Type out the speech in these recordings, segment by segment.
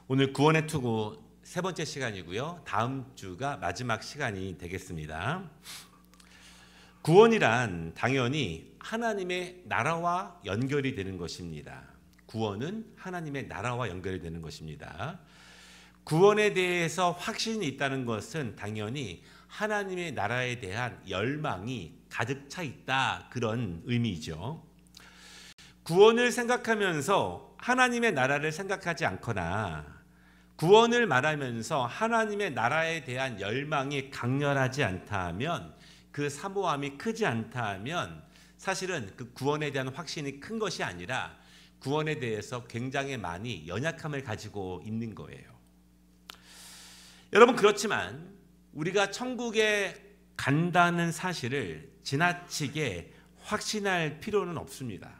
오늘 구원의 투구 세 번째 시간이고요. 다음 주가 마지막 시간이 되겠습니다. 구원이란 당연히 하나님의 나라와 연결이 되는 것입니다. 구원은 하나님의 나라와 연결이 되는 것입니다. 구원에 대해서 확신이 있다는 것은 당연히 하나님의 나라에 대한 열망이 가득 차 있다, 그런 의미이죠. 구원을 생각하면서 하나님의 나라를 생각하지 않거나 구원을 말하면서 하나님의 나라에 대한 열망이 강렬하지 않다 하면, 그 사모함이 크지 않다 하면 사실은 그 구원에 대한 확신이 큰 것이 아니라 구원에 대해서 굉장히 많이 연약함을 가지고 있는 거예요. 여러분, 그렇지만 우리가 천국에 간다는 사실을 지나치게 확신할 필요는 없습니다.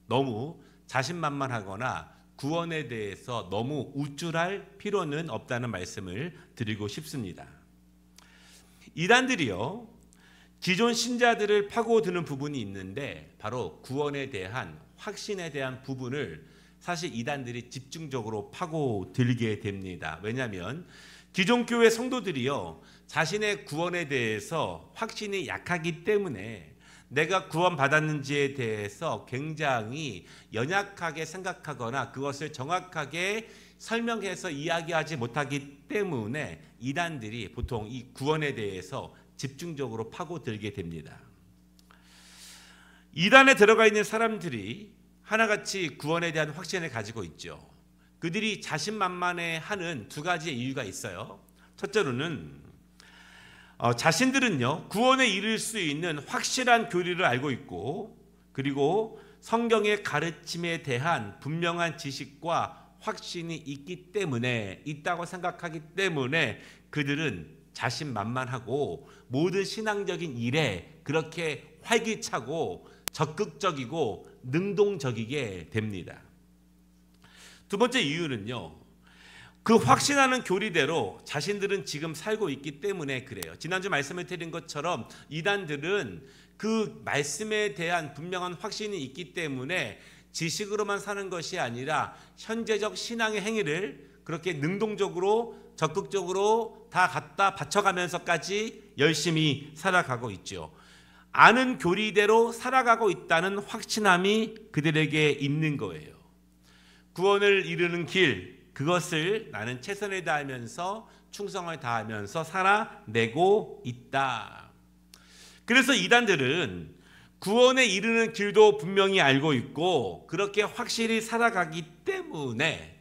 너무 자신만만하거나 구원에 대해서 너무 우쭐할 필요는 없다는 말씀을 드리고 싶습니다. 이단들이요, 기존 신자들을 파고드는 부분이 있는데 바로 구원에 대한 확신에 대한 부분을 사실 이단들이 집중적으로 파고들게 됩니다. 왜냐하면 기존 교회 성도들이요, 자신의 구원에 대해서 확신이 약하기 때문에 내가 구원받았는지에 대해서 굉장히 연약하게 생각하거나 그것을 정확하게 설명해서 이야기하지 못하기 때문에 이단들이 보통 이 구원에 대해서 집중적으로 파고들게 됩니다. 이단에 들어가 있는 사람들이 하나같이 구원에 대한 확신을 가지고 있죠. 그들이 자신만만해하는 두 가지의 이유가 있어요. 첫째로는 자신들은요, 구원에 이를 수 있는 확실한 교리를 알고 있고, 그리고 성경의 가르침에 대한 분명한 지식과 확신이 있다고 생각하기 때문에 그들은 자신만만하고 모든 신앙적인 일에 그렇게 활기차고 적극적이고 능동적이게 됩니다. 두 번째 이유는요, 그 확신하는 교리대로 자신들은 지금 살고 있기 때문에 그래요. 지난주 말씀을 드린 것처럼 이단들은 그 말씀에 대한 분명한 확신이 있기 때문에 지식으로만 사는 것이 아니라 현재적 신앙의 행위를 그렇게 능동적으로 적극적으로 다 갖다 바쳐가면서까지 열심히 살아가고 있죠. 아는 교리대로 살아가고 있다는 확신함이 그들에게 있는 거예요. 구원을 이루는 길, 그것을 나는 최선을 다하면서 충성을 다하면서 살아내고 있다. 그래서 이단들은 구원에 이르는 길도 분명히 알고 있고 그렇게 확실히 살아가기 때문에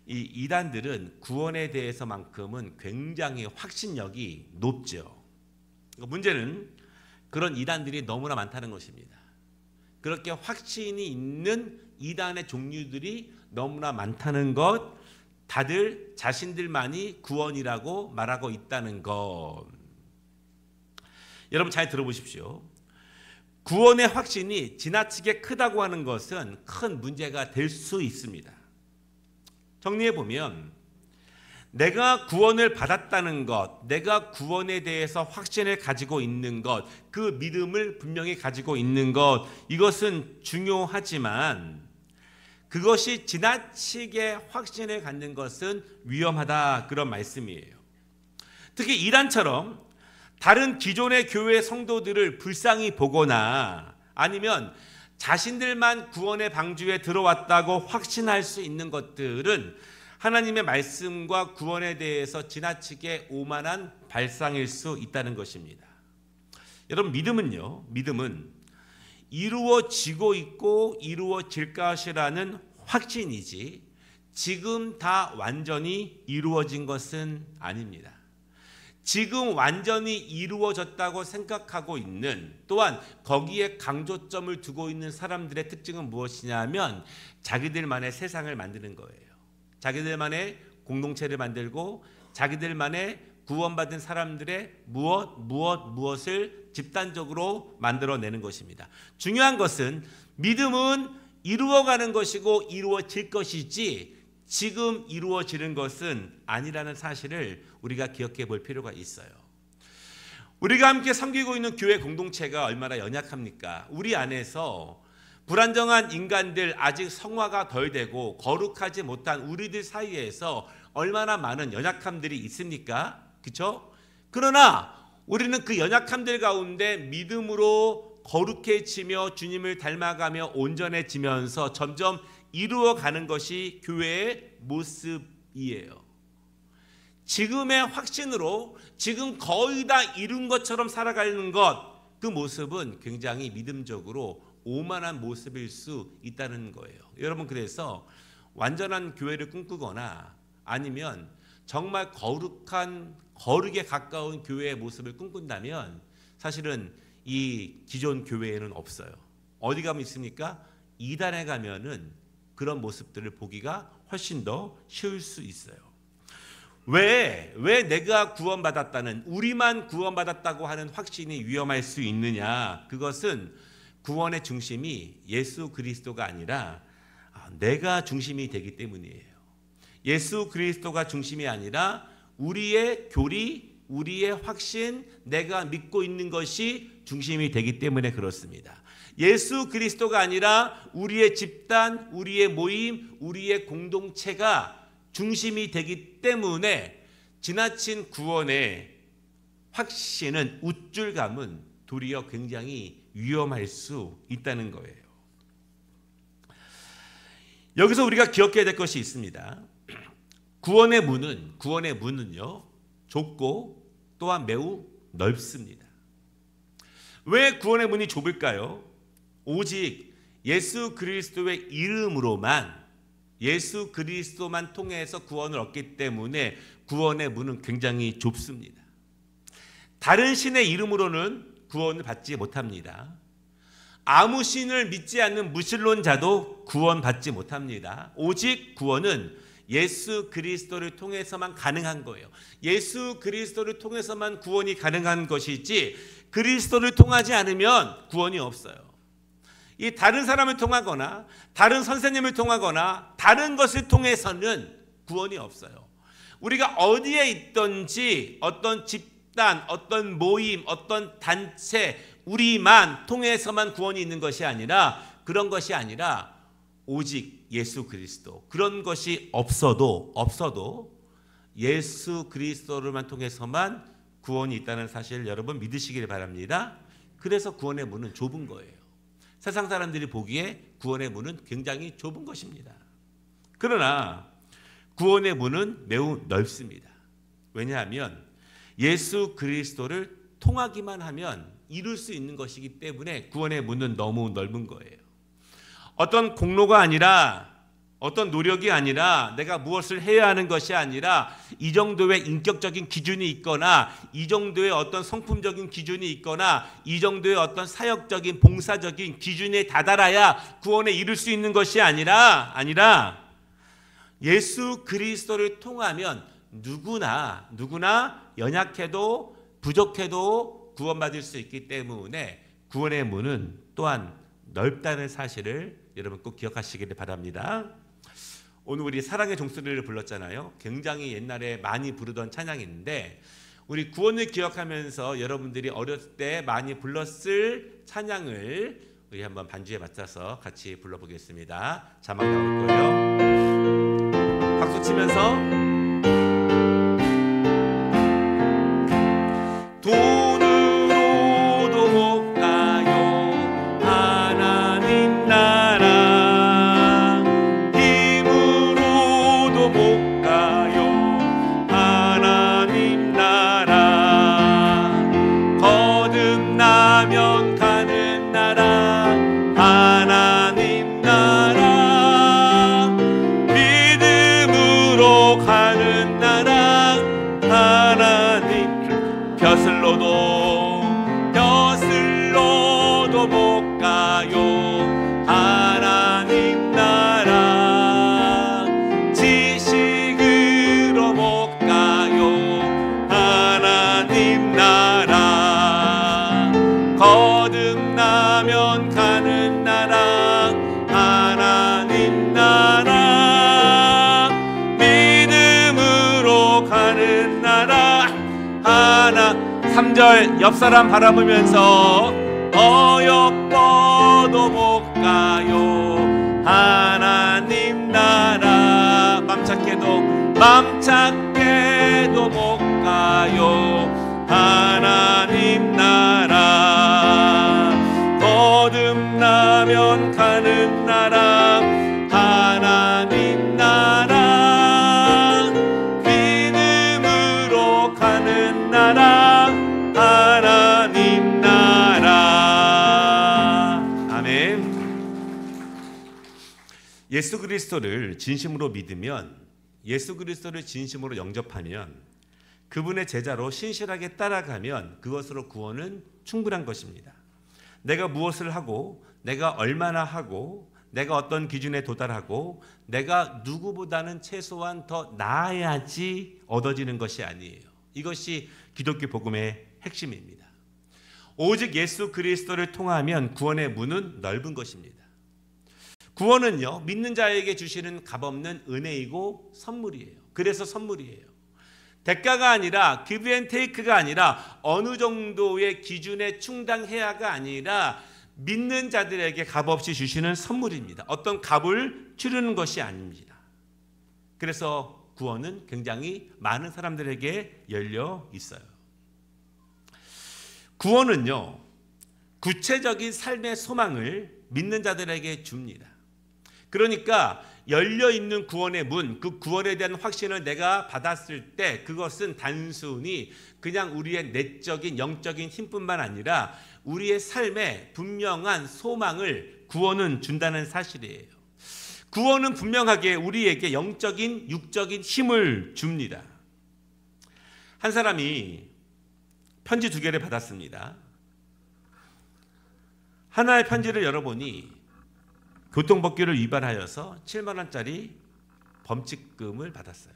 이 이단들은 구원에 대해서만큼은 굉장히 확신력이 높죠. 문제는 그런 이단들이 너무나 많다는 것입니다. 그렇게 확신이 있는 이단의 종류들이 너무나 많다는 것, 다들 자신들만이 구원이라고 말하고 있다는 것. 여러분 잘 들어보십시오. 구원의 확신이 지나치게 크다고 하는 것은 큰 문제가 될 수 있습니다. 정리해보면 내가 구원을 받았다는 것, 내가 구원에 대해서 확신을 가지고 있는 것, 그 믿음을 분명히 가지고 있는 것, 이것은 중요하지만 그것이 지나치게 확신을 갖는 것은 위험하다, 그런 말씀이에요. 특히 이단처럼 다른 기존의 교회 성도들을 불쌍히 보거나 아니면 자신들만 구원의 방주에 들어왔다고 확신할 수 있는 것들은 하나님의 말씀과 구원에 대해서 지나치게 오만한 발상일 수 있다는 것입니다. 여러분, 믿음은 이루어지고 있고 이루어질 것이라는 확신이지 지금 다 완전히 이루어진 것은 아닙니다. 지금 완전히 이루어졌다고 생각하고 있는, 또한 거기에 강조점을 두고 있는 사람들의 특징은 무엇이냐면 자기들만의 세상을 만드는 거예요. 자기들만의 공동체를 만들고 자기들만의 구원받은 사람들의 무엇을 집단적으로 만들어내는 것입니다. 중요한 것은 믿음은 이루어가는 것이고 이루어질 것이지 지금 이루어지는 것은 아니라는 사실을 우리가 기억해 볼 필요가 있어요. 우리가 함께 섬기고 있는 교회 공동체가 얼마나 연약합니까? 우리 안에서 불안정한 인간들, 아직 성화가 덜 되고 거룩하지 못한 우리들 사이에서 얼마나 많은 연약함들이 있습니까? 그렇죠? 그러나 우리는 그 연약함들 가운데 믿음으로 거룩해지며 주님을 닮아가며 온전해지면서 점점 이루어가는 것이 교회의 모습이에요. 지금의 확신으로 지금 거의 다 이룬 것처럼 살아가는 것, 그 모습은 굉장히 믿음적으로 오만한 모습일 수 있다는 거예요. 여러분, 그래서 완전한 교회를 꿈꾸거나 아니면 정말 거룩에 가까운 교회의 모습을 꿈꾼다면 사실은 이 기존 교회에는 없어요. 어디 가면 있습니까? 이단에 가면은 그런 모습들을 보기가 훨씬 더 쉬울 수 있어요. 왜 내가 구원받았다는, 우리만 구원받았다고 하는 확신이 위험할 수 있느냐? 그것은 구원의 중심이 예수 그리스도가 아니라 내가 중심이 되기 때문이에요. 예수 그리스도가 중심이 아니라 우리의 교리, 우리의 확신, 내가 믿고 있는 것이 중심이 되기 때문에 그렇습니다. 예수 그리스도가 아니라 우리의 집단, 우리의 모임, 우리의 공동체가 중심이 되기 때문에 지나친 구원의 확신은, 우쭐감은 도리어 굉장히 위험할 수 있다는 거예요. 여기서 우리가 기억해야 될 것이 있습니다. 구원의 문은요, 좁고 또한 매우 넓습니다. 왜 구원의 문이 좁을까요? 오직 예수 그리스도의 이름으로만, 예수 그리스도만 통해서 구원을 얻기 때문에 구원의 문은 굉장히 좁습니다. 다른 신의 이름으로는 구원을 받지 못합니다. 아무 신을 믿지 않는 무신론자도 구원받지 못합니다. 오직 구원은 예수 그리스도를 통해서만 가능한 거예요. 예수 그리스도를 통해서만 구원이 가능한 것이지 그리스도를 통하지 않으면 구원이 없어요. 이 다른 사람을 통하거나 다른 선생님을 통하거나 다른 것을 통해서는 구원이 없어요. 우리가 어디에 있든지 어떤 집단, 어떤 모임, 어떤 단체, 우리만 통해서만 구원이 있는 것이 아니라, 그런 것이 아니라 오직 예수 그리스도, 그런 것이 없어도 예수 그리스도를만 통해서만 구원이 있다는 사실 여러분 믿으시길 바랍니다. 그래서 구원의 문은 좁은 거예요. 세상 사람들이 보기에 구원의 문은 굉장히 좁은 것입니다. 그러나 구원의 문은 매우 넓습니다. 왜냐하면 예수 그리스도를 통하기만 하면 이룰 수 있는 것이기 때문에 구원의 문은 너무 넓은 거예요. 어떤 공로가 아니라, 어떤 노력이 아니라, 내가 무엇을 해야 하는 것이 아니라 이 정도의 인격적인 기준이 있거나 이 정도의 어떤 성품적인 기준이 있거나 이 정도의 어떤 사역적인 봉사적인 기준에 다다라야 구원에 이룰 수 있는 것이 아니라 예수 그리스도를 통하면 누구나 연약해도 부족해도 구원받을 수 있기 때문에 구원의 문은 또한 넓다는 사실을 여러분 꼭 기억하시기를 바랍니다. 오늘 우리 사랑의 종소리를 불렀잖아요. 굉장히 옛날에 많이 부르던 찬양인데 우리 구원을 기억하면서 여러분들이 어렸을 때 많이 불렀을 찬양을 우리 한번 반주에 맞춰서 같이 불러보겠습니다. 자막 나올 거예요. 박수 치면서 돈으로도 못 가요 하나님 나라, 힘으로도 못 가요 하나님 나라, 거듭나면 가는 나라 하나님 나라, 믿음으로 가는 나라 하나님, 벼슬로도 못 가요 하나님 나라, 지식으로 못 가요 하나님 나라, 거듭나면 가는 나라 하나님 나라, 믿음으로 가는 나라 하나. 3절 옆사람 바라보면서 어여뻐도 못 가요 하나님 나라 맘찾게도 못 가요. 하나님 나라 거듭나면 가는 나라 하나님 나라 믿음으로 가는 나라 하나님 나라. 아멘. 예수 그리스도를 진심으로 믿으면, 예수 그리스도를 진심으로 영접하면, 그분의 제자로 신실하게 따라가면 그것으로 구원은 충분한 것입니다. 내가 무엇을 하고, 내가 얼마나 하고, 내가 어떤 기준에 도달하고, 내가 누구보다는 최소한 더 나아야지 얻어지는 것이 아니에요. 이것이 기독교 복음의 핵심입니다. 오직 예수 그리스도를 통하면 구원의 문은 넓은 것입니다. 구원은요, 믿는 자에게 주시는 값없는 은혜이고 선물이에요. 그래서 선물이에요. 대가가 아니라 give and take가 아니라 어느 정도의 기준에 충당해야가 아니라 믿는 자들에게 값없이 주시는 선물입니다. 어떤 값을 치르는 것이 아닙니다. 그래서 구원은 굉장히 많은 사람들에게 열려 있어요. 구원은요, 구체적인 삶의 소망을 믿는 자들에게 줍니다. 그러니까 열려있는 구원의 문, 그 구원에 대한 확신을 내가 받았을 때 그것은 단순히 그냥 우리의 내적인 영적인 힘뿐만 아니라 우리의 삶에 분명한 소망을 구원은 준다는 사실이에요. 구원은 분명하게 우리에게 영적인 육적인 힘을 줍니다. 한 사람이 편지 2개를 받았습니다. 하나의 편지를 열어보니 교통법규를 위반하여서 7만 원짜리 범칙금을 받았어요.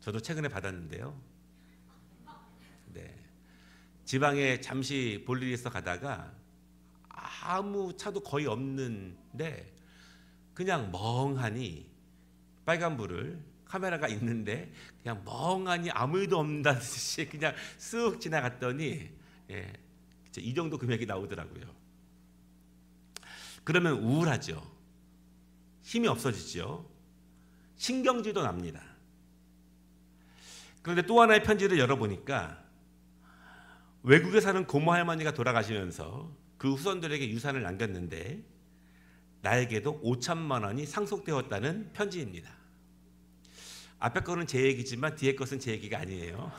저도 최근에 받았는데요. 네. 지방에 잠시 볼 일이 있어 가다가 아무 차도 거의 없는데 그냥 멍하니 빨간불을 카메라가 있는데 그냥 멍하니 아무 일도 없다듯이 그냥 쓱 지나갔더니 이 정도 금액이 나오더라고요. 그러면 우울하죠. 힘이 없어지죠. 신경질도 납니다. 그런데 또 하나의 편지를 열어보니까 외국에 사는 고모 할머니가 돌아가시면서 그 후손들에게 유산을 남겼는데 나에게도 5천만 원이 상속되었다는 편지입니다. 앞에 거는 제 얘기지만 뒤에 것은 제 얘기가 아니에요.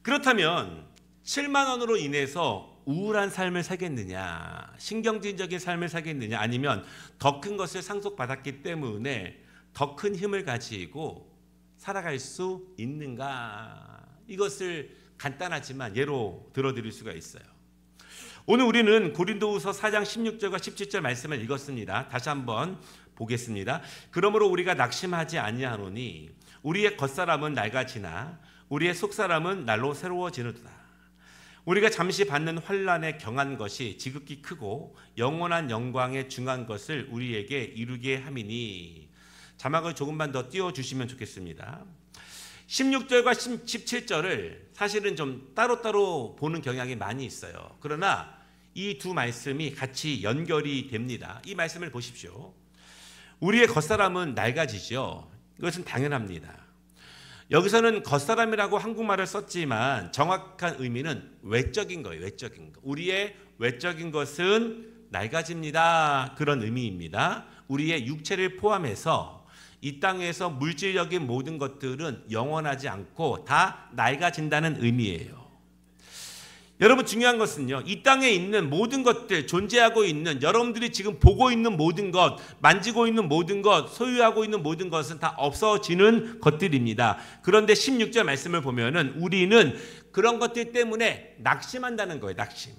그렇다면 7만 원으로 인해서 우울한 삶을 살겠느냐, 신경질적인 삶을 살겠느냐, 아니면 더 큰 것을 상속받았기 때문에 더 큰 힘을 가지고 살아갈 수 있는가? 이것을 간단하지만 예로 들어드릴 수가 있어요. 오늘 우리는 고린도후서 4장 16절과 17절 말씀을 읽었습니다. 다시 한번 보겠습니다. 그러므로 우리가 낙심하지 아니하노니 우리의 겉사람은 낡아지나 우리의 속사람은 날로 새로워지느니라. 우리가 잠시 받는 환난에 경한 것이 지극히 크고 영원한 영광에 중한 것을 우리에게 이루게 함이니. 자막을 조금만 더 띄워주시면 좋겠습니다. 16절과 17절을 사실은 좀 따로따로 보는 경향이 많이 있어요. 그러나 이 두 말씀이 같이 연결이 됩니다. 이 말씀을 보십시오. 우리의 겉사람은 낡아지죠. 이것은 당연합니다. 여기서는 겉사람이라고 한국말을 썼지만 정확한 의미는 외적인 거예요. 외적인 거. 우리의 외적인 것은 낡아집니다. 그런 의미입니다. 우리의 육체를 포함해서 이 땅에서 물질적인 모든 것들은 영원하지 않고 다 낡아진다는 의미예요. 여러분, 중요한 것은요, 이 땅에 있는 모든 것들, 존재하고 있는 여러분들이 지금 보고 있는 모든 것, 만지고 있는 모든 것, 소유하고 있는 모든 것은 다 없어지는 것들입니다. 그런데 16절 말씀을 보면은 우리는 그런 것들 때문에 낙심한다는 거예요. 낙심.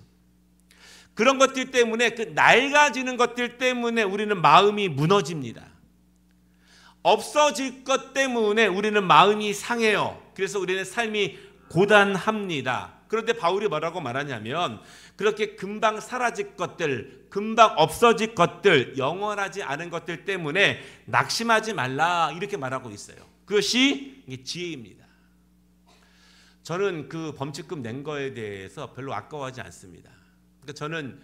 그런 것들 때문에, 그 낡아지는 것들 때문에 우리는 마음이 무너집니다. 없어질 것 때문에 우리는 마음이 상해요. 그래서 우리는 삶이 고단합니다. 그런데 바울이 뭐라고 말하냐면 그렇게 금방 사라질 것들, 금방 없어질 것들, 영원하지 않은 것들 때문에 낙심하지 말라, 이렇게 말하고 있어요. 그것이 지혜입니다. 저는 그 범칙금 낸 거에 대해서 별로 아까워하지 않습니다. 그러니까 저는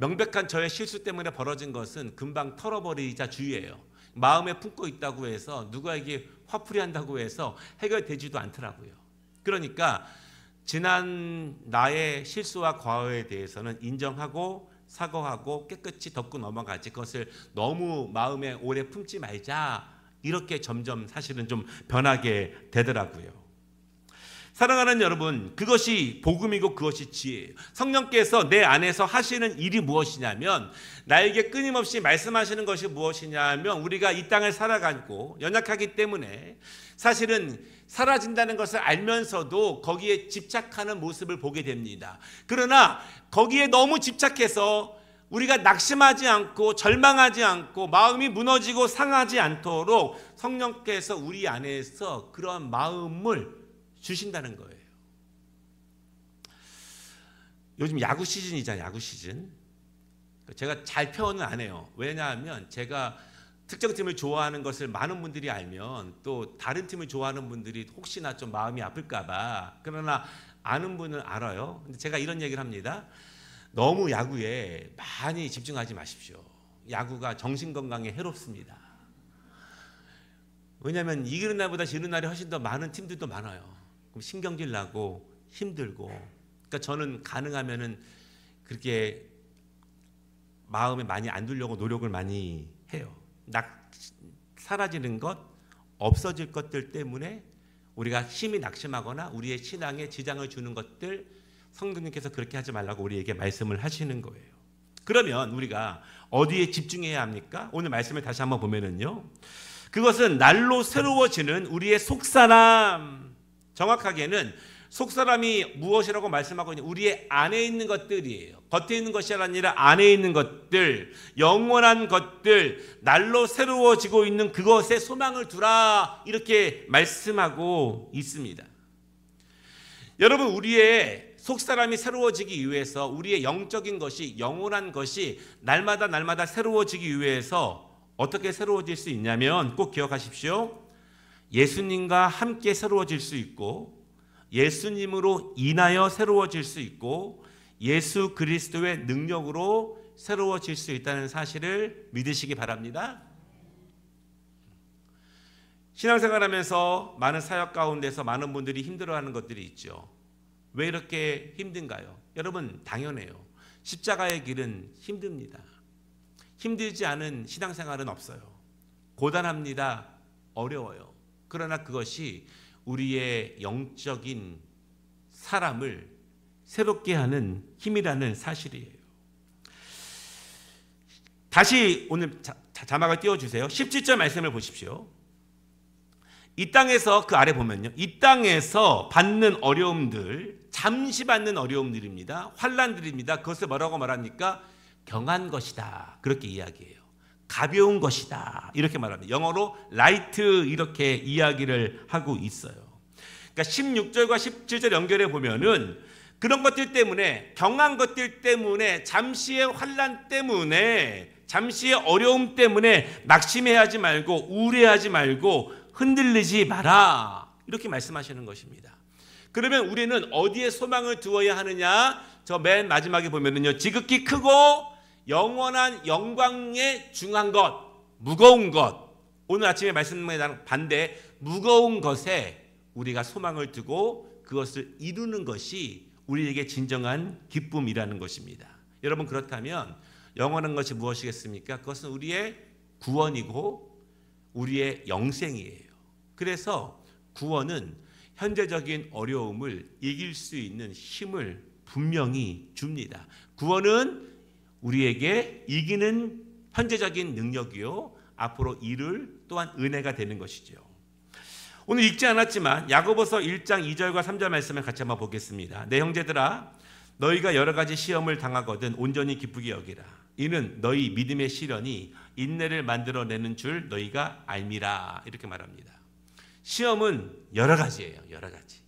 명백한 저의 실수 때문에 벌어진 것은 금방 털어버리자 주의예요. 마음에 품고 있다고 해서 누구에게 화풀이 한다고 해서 해결되지도 않더라고요. 그러니까 지난 나의 실수와 과오에 대해서는 인정하고 사과하고 깨끗이 덮고 넘어가지, 그것을 너무 마음에 오래 품지 말자, 이렇게 점점 사실은 좀 변하게 되더라고요. 사랑하는 여러분, 그것이 복음이고 그것이 지혜예요. 성령께서 내 안에서 하시는 일이 무엇이냐면, 나에게 끊임없이 말씀하시는 것이 무엇이냐면, 우리가 이 땅을 살아가고 연약하기 때문에 사실은 사라진다는 것을 알면서도 거기에 집착하는 모습을 보게 됩니다. 그러나 거기에 너무 집착해서 우리가 낙심하지 않고 절망하지 않고 마음이 무너지고 상하지 않도록 성령께서 우리 안에서 그런 마음을 주신다는 거예요. 요즘 야구 시즌이잖아요. 야구 시즌. 제가 잘 표현은 안 해요. 왜냐하면 제가 특정 팀을 좋아하는 것을 많은 분들이 알면 또 다른 팀을 좋아하는 분들이 혹시나 좀 마음이 아플까 봐. 그러나 아는 분은 알아요. 근데 제가 이런 얘기를 합니다. 너무 야구에 많이 집중하지 마십시오. 야구가 정신건강에 해롭습니다. 왜냐하면 이기는 날보다 지는 날이 훨씬 더 많은 팀들도 많아요. 그럼 신경질 나고 힘들고. 그러니까 저는 가능하면은 그렇게 마음에 많이 안 두려고 노력을 많이 해요. 사라지는 것, 없어질 것들 때문에 우리가 힘이 낙심하거나 우리의 신앙에 지장을 주는 것들, 성령님께서 그렇게 하지 말라고 우리에게 말씀을 하시는 거예요. 그러면 우리가 어디에 집중해야 합니까? 오늘 말씀을 다시 한번 보면은요, 그것은 날로 새로워지는 우리의 속사람, 정확하게는 속사람이 무엇이라고 말씀하고 있냐, 우리의 안에 있는 것들이에요. 겉에 있는 것이 아니라 안에 있는 것들, 영원한 것들, 날로 새로워지고 있는 그것에 소망을 두라, 이렇게 말씀하고 있습니다. 여러분, 우리의 속사람이 새로워지기 위해서, 우리의 영적인 것이, 영원한 것이 날마다 새로워지기 위해서 어떻게 새로워질 수 있냐면, 꼭 기억하십시오. 예수님과 함께 새로워질 수 있고, 예수님으로 인하여 새로워질 수 있고, 예수 그리스도의 능력으로 새로워질 수 있다는 사실을 믿으시기 바랍니다. 신앙생활하면서 많은 사역 가운데서 많은 분들이 힘들어하는 것들이 있죠. 왜 이렇게 힘든가요? 여러분, 당연해요. 십자가의 길은 힘듭니다. 힘들지 않은 신앙생활은 없어요. 고단합니다. 어려워요. 그러나 그것이 우리의 영적인 사람을 새롭게 하는 힘이라는 사실이에요. 다시 오늘 자막을 띄워주세요. 17절 말씀을 보십시오. 이 땅에서, 그 아래 보면요, 이 땅에서 받는 어려움들, 잠시 받는 어려움들입니다. 환난들입니다. 그것을 뭐라고 말합니까? 경한 것이다, 그렇게 이야기해요. 가벼운 것이다, 이렇게 말합니다. 영어로 라이트, 이렇게 이야기를 하고 있어요. 그러니까 16절과 17절 연결해 보면은 그런 것들 때문에, 경한 것들 때문에, 잠시의 환난 때문에, 잠시의 어려움 때문에 낙심해하지 말고, 우울해하지 말고, 흔들리지 마라, 이렇게 말씀하시는 것입니다. 그러면 우리는 어디에 소망을 두어야 하느냐? 저 맨 마지막에 보면은요, 지극히 크고 영원한 영광에 중한 것, 무거운 것. 오늘 아침에 말씀에 반대, 무거운 것에 우리가 소망을 두고 그것을 이루는 것이 우리에게 진정한 기쁨이라는 것입니다. 여러분, 그렇다면 영원한 것이 무엇이겠습니까? 그것은 우리의 구원이고 우리의 영생이에요. 그래서 구원은 현재적인 어려움을 이길 수 있는 힘을 분명히 줍니다. 구원은 우리에게 이기는 현재적인 능력이요, 앞으로 이룰 또한 은혜가 되는 것이죠. 오늘 읽지 않았지만 야고보서 1장 2절과 3절 말씀을 같이 한번 보겠습니다. 내 형제들아, 너희가 여러 가지 시험을 당하거든 온전히 기쁘게 여기라. 이는 너희 믿음의 시련이 인내를 만들어내는 줄 너희가 알미라, 이렇게 말합니다. 시험은 여러 가지예요. 여러 가지.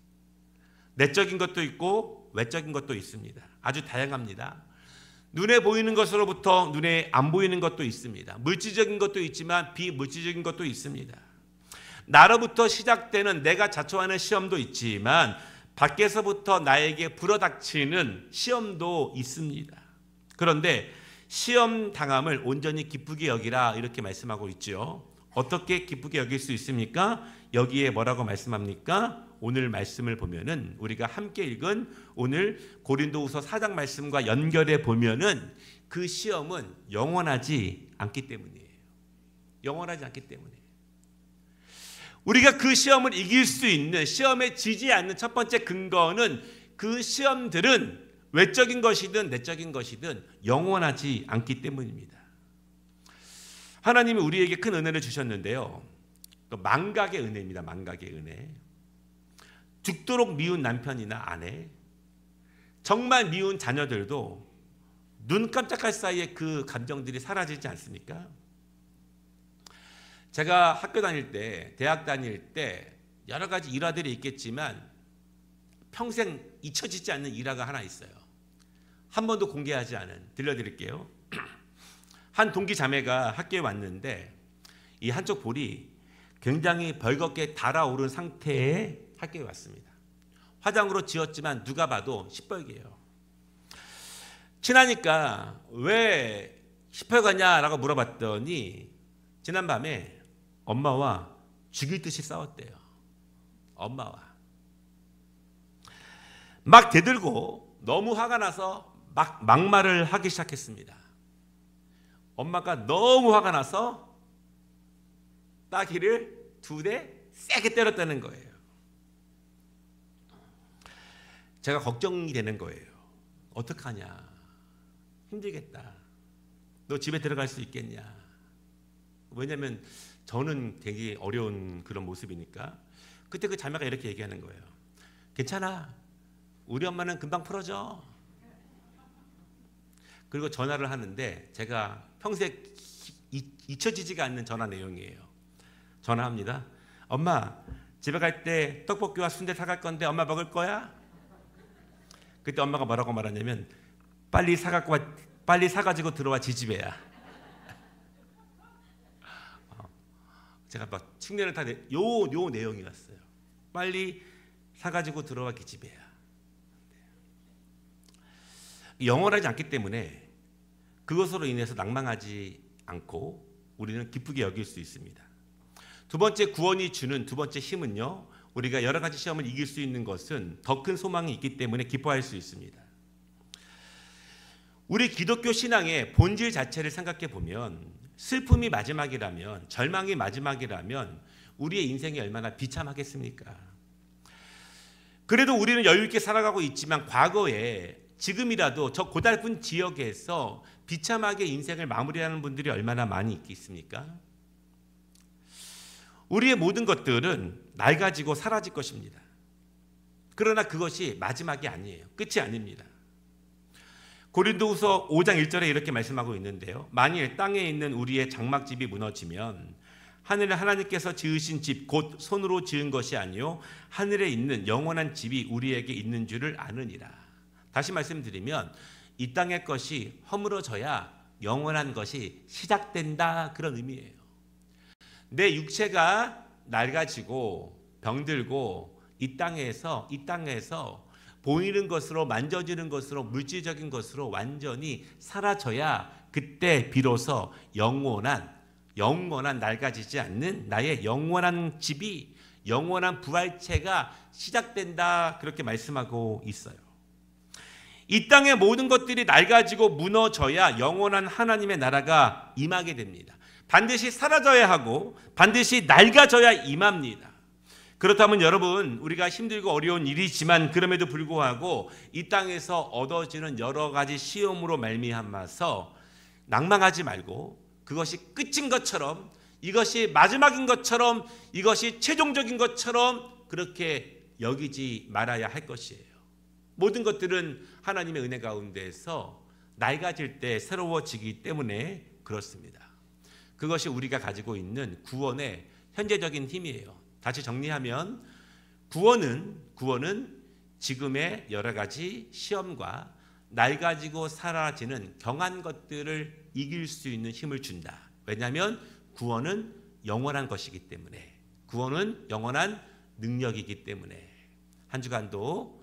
내적인 것도 있고 외적인 것도 있습니다. 아주 다양합니다. 눈에 보이는 것으로부터 눈에 안 보이는 것도 있습니다. 물질적인 것도 있지만 비물질적인 것도 있습니다. 나로부터 시작되는 내가 자초하는 시험도 있지만 밖에서부터 나에게 불어닥치는 시험도 있습니다. 그런데 시험 당함을 온전히 기쁘게 여기라 이렇게 말씀하고 있죠. 어떻게 기쁘게 여길 수 있습니까? 여기에 뭐라고 말씀합니까? 오늘 말씀을 보면은 우리가 함께 읽은 오늘 고린도후서 4장 말씀과 연결해 보면은 그 시험은 영원하지 않기 때문이에요. 영원하지 않기 때문에 우리가 그 시험을 이길 수 있는, 시험에 지지 않는 첫 번째 근거는 그 시험들은 외적인 것이든 내적인 것이든 영원하지 않기 때문입니다. 하나님이 우리에게 큰 은혜를 주셨는데요. 망각의 은혜입니다. 망각의 은혜. 죽도록 미운 남편이나 아내, 정말 미운 자녀들도 눈 깜짝할 사이에 그 감정들이 사라지지 않습니까? 제가 학교 다닐 때, 대학 다닐 때 여러 가지 일화들이 있겠지만 평생 잊혀지지 않는 일화가 하나 있어요. 한 번도 공개하지 않은, 들려드릴게요. 한 동기 자매가 학교에 왔는데 이 한쪽 볼이 굉장히 벌겋게 달아오른 상태에 학교에 왔습니다. 화장으로 지었지만 누가 봐도 시뻘개요. 친하니까 왜 시뻘겋냐라고 물어봤더니 지난밤에 엄마와 죽일 듯이 싸웠대요. 엄마와. 막 대들고 너무 화가 나서 막 막말을 하기 시작했습니다. 엄마가 너무 화가 나서 따귀를 2대 세게 때렸다는 거예요. 제가 걱정이 되는 거예요. 어떡하냐. 힘들겠다. 너 집에 들어갈 수 있겠냐. 왜냐하면 저는 되게 어려운 그런 모습이니까. 그때 그 자매가 이렇게 얘기하는 거예요. 괜찮아. 우리 엄마는 금방 풀어져. 그리고 전화를 하는데 제가 평생 잊혀지지가 않는 전화 내용이에요. 전화합니다. 엄마, 집에 갈 때 떡볶이와 순대 사갈 건데 엄마 먹을 거야? 그때 엄마가 뭐라고 말하냐면 빨리 사가지고 들어와 지지배야. 제가 막 칙년을 다 요 내용이 왔어요. 빨리 사가지고 들어와 기집애야. 영원하지 않기 때문에 그것으로 인해서 낭망하지 않고 우리는 기쁘게 여길 수 있습니다. 두 번째, 구원이 주는 두 번째 힘은요, 우리가 여러 가지 시험을 이길 수 있는 것은 더 큰 소망이 있기 때문에 기뻐할 수 있습니다. 우리 기독교 신앙의 본질 자체를 생각해 보면 슬픔이 마지막이라면, 절망이 마지막이라면 우리의 인생이 얼마나 비참하겠습니까? 그래도 우리는 여유 있게 살아가고 있지만 과거에 지금이라도 저 고달픈 지역에서 비참하게 인생을 마무리하는 분들이 얼마나 많이 있겠습니까? 우리의 모든 것들은 낡아지고 사라질 것입니다. 그러나 그것이 마지막이 아니에요. 끝이 아닙니다. 고린도후서 5장 1절에 이렇게 말씀하고 있는데요. 만일 땅에 있는 우리의 장막집이 무너지면 하늘에 하나님께서 지으신 집 곧 손으로 지은 것이 아니요 하늘에 있는 영원한 집이 우리에게 있는 줄을 아느니라. 다시 말씀드리면 이 땅의 것이 허물어져야 영원한 것이 시작된다, 그런 의미예요. 내 육체가 낡아지고 병들고 이 땅에서 보이는 것으로, 만져지는 것으로, 물질적인 것으로 완전히 사라져야 그때 비로소 영원한 낡아지지 않는 나의 영원한 집이, 영원한 부활체가 시작된다, 그렇게 말씀하고 있어요. 이 땅의 모든 것들이 낡아지고 무너져야 영원한 하나님의 나라가 임하게 됩니다. 반드시 사라져야 하고 반드시 낡아져야 임합니다. 그렇다면 여러분, 우리가 힘들고 어려운 일이지만 그럼에도 불구하고 이 땅에서 얻어지는 여러 가지 시험으로 말미암아서 낭망하지 말고 그것이 끝인 것처럼, 이것이 마지막인 것처럼, 이것이 최종적인 것처럼 그렇게 여기지 말아야 할 것이에요. 모든 것들은 하나님의 은혜 가운데에서 낡아질 때 새로워지기 때문에 그렇습니다. 그것이 우리가 가지고 있는 구원의 현재적인 힘이에요. 다시 정리하면 구원은 지금의 여러 가지 시험과 낡아지고 사라지는 경한 것들을 이길 수 있는 힘을 준다. 왜냐하면 구원은 영원한 것이기 때문에, 구원은 영원한 능력이기 때문에. 한 주간도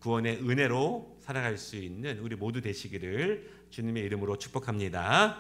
구원의 은혜로 살아갈 수 있는 우리 모두 되시기를 주님의 이름으로 축복합니다.